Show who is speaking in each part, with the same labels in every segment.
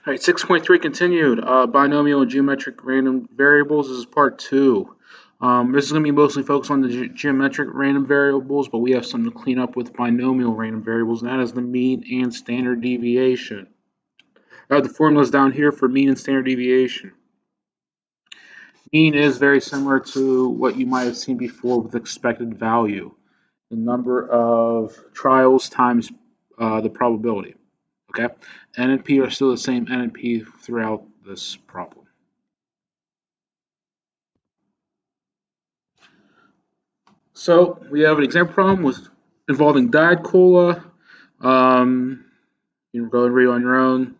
Speaker 1: All right, 6.3 continued. Binomial and geometric random variables. This is part two. This is going to be mostly focused on the geometric random variables, but we have something to clean up with binomial random variables, and that is the mean and standard deviation. I have the formulas down here for mean and standard deviation. Mean is very similar to what you might have seen before with expected value. The number of trials times the probability. Okay, N and P are still the same N and P throughout this problem. So we have an example problem with involving Diet Cola. You can go and read on your own.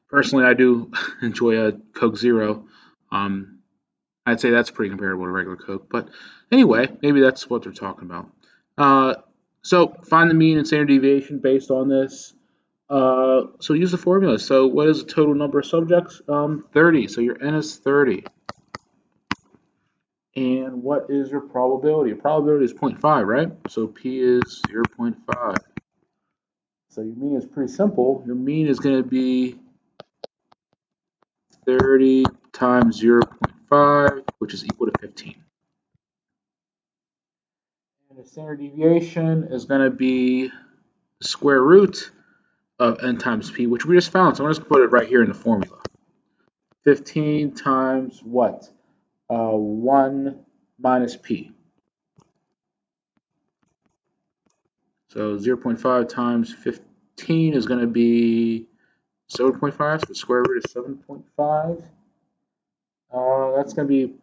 Speaker 1: Personally, I do enjoy a Coke Zero. I'd say that's pretty comparable to regular Coke. But anyway, maybe that's what they're talking about. So find the mean and standard deviation based on this. So use the formula. So what is the total number of subjects? 30. So your N is 30. And what is your probability? Your probability is 0.5, right? So P is 0.5. So your mean is pretty simple. Your mean is going to be 30 times 0.5, which is equal to 15. And the standard deviation is going to be the square root of n times p, which we just found. So I'm just going to put it right here in the formula. 15 times what? 1 minus p. So 0.5 times 15 is going to be 7.5. So the square root is 7.5. That's going to be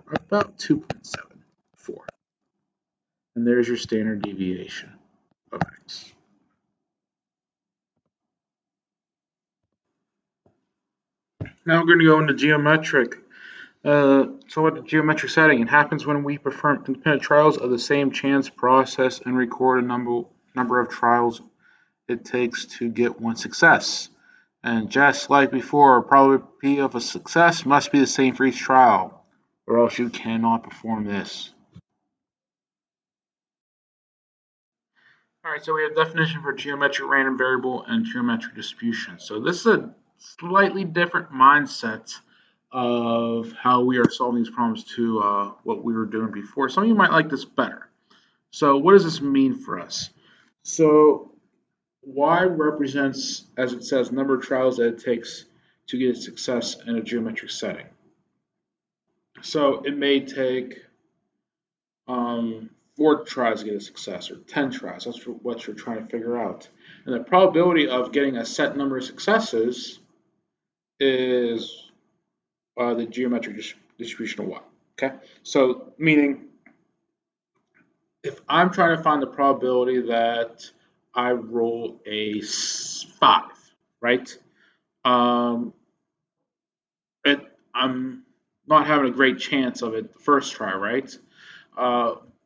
Speaker 1: about 2.74. And there's your standard deviation of x. Now we're going to go into geometric. So what the geometric setting? It happens when we perform independent trials of the same chance process and record a number of trials it takes to get one success. And just like before, probability of a success must be the same for each trial, or else you cannot perform this. All right, so we have definition for geometric random variable and geometric distribution. So this is a slightly different mindset of how we are solving these problems to what we were doing before. Some of you might like this better. So what does this mean for us? So y represents, as it says, number of trials that it takes to get a success in a geometric setting. So it may take 4 tries to get a success, or 10 tries. That's what you're trying to figure out. And the probability of getting a set number of successes is the geometric distribution of y. Okay, so meaning if I'm trying to find the probability that I roll a 5, right? I'm not having a great chance of it the first try, right?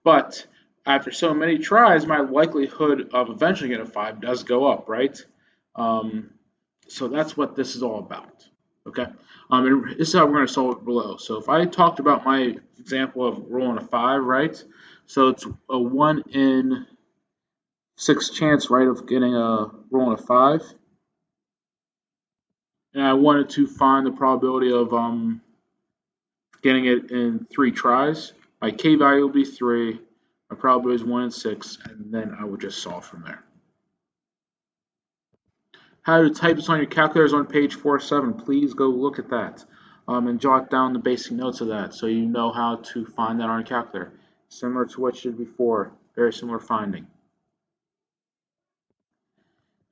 Speaker 1: But after so many tries, my likelihood of eventually getting a 5 does go up, right? So that's what this is all about. Okay, and this is how we're going to solve it below. So if I talked about my example of rolling a 5, right? So it's a 1 in 6 chance, right, of getting a rolling a 5. And I wanted to find the probability of getting it in 3 tries. My k value will be 3. My probability is 1 in 6, and then I would just solve from there. How to type this on your calculator is on page 47. Please go look at that and jot down the basic notes of that so you know how to find that on your calculator. Similar to what you did before, very similar finding.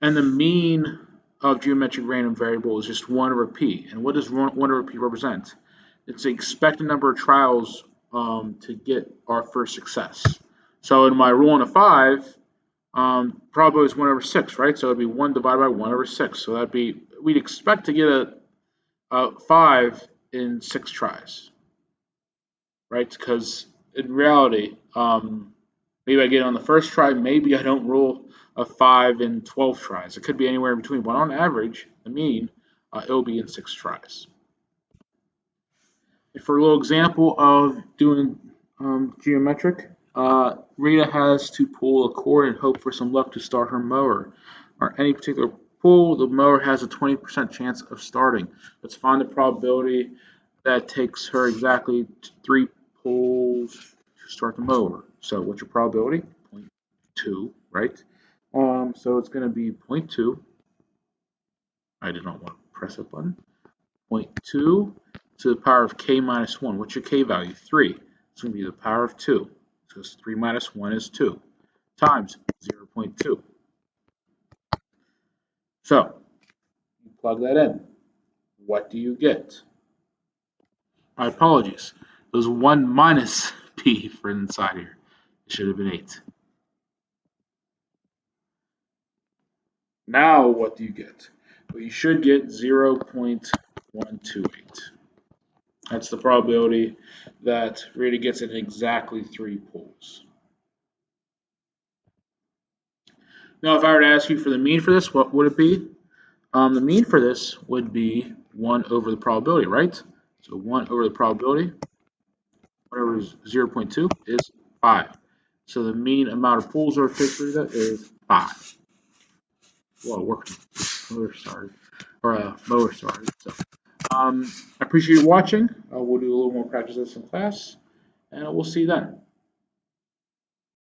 Speaker 1: And the mean of geometric random variable is just 1 over p. And what does 1 over p represent? It's the expected number of trials to get our first success. So in my rolling a 5, probability is 1 over 6, right? So it'd be 1 divided by 1 over 6. So that'd be, we'd expect to get a 5 in 6 tries, right? Because in reality, maybe I get it on the first try, maybe I don't roll a 5 in 12 tries. It could be anywhere in between, but on average, the mean, it'll be in 6 tries. And for a little example of doing geometric, Rita has to pull a cord and hope for some luck to start her mower. Are any particular pull, the mower has a 20% chance of starting. Let's find the probability that takes her exactly 3 pulls to start the mower. So what's your probability? 0.2, right? So it's going to be 0.2. I did not want to press that button. 0.2 to the power of k minus 1. What's your k value? 3. It's going to be the power of 2. So 3 minus 1 is 2 times 0.2. So you plug that in. What do you get? My apologies. It was 1 minus p for inside here. It should have been 8. Now what do you get? Well, you should get 0.128. That's the probability that Rita gets in exactly 3 pulls. Now, if I were to ask you for the mean for this, what would it be? The mean for this would be 1 over the probability, right? So 1 over the probability, 1 over 0.2 is 5. So the mean amount of pulls over takes for Rita is 5. Well, work motor started, or mower started. So, I appreciate you watching. We'll do a little more practice in class, and we'll see you then.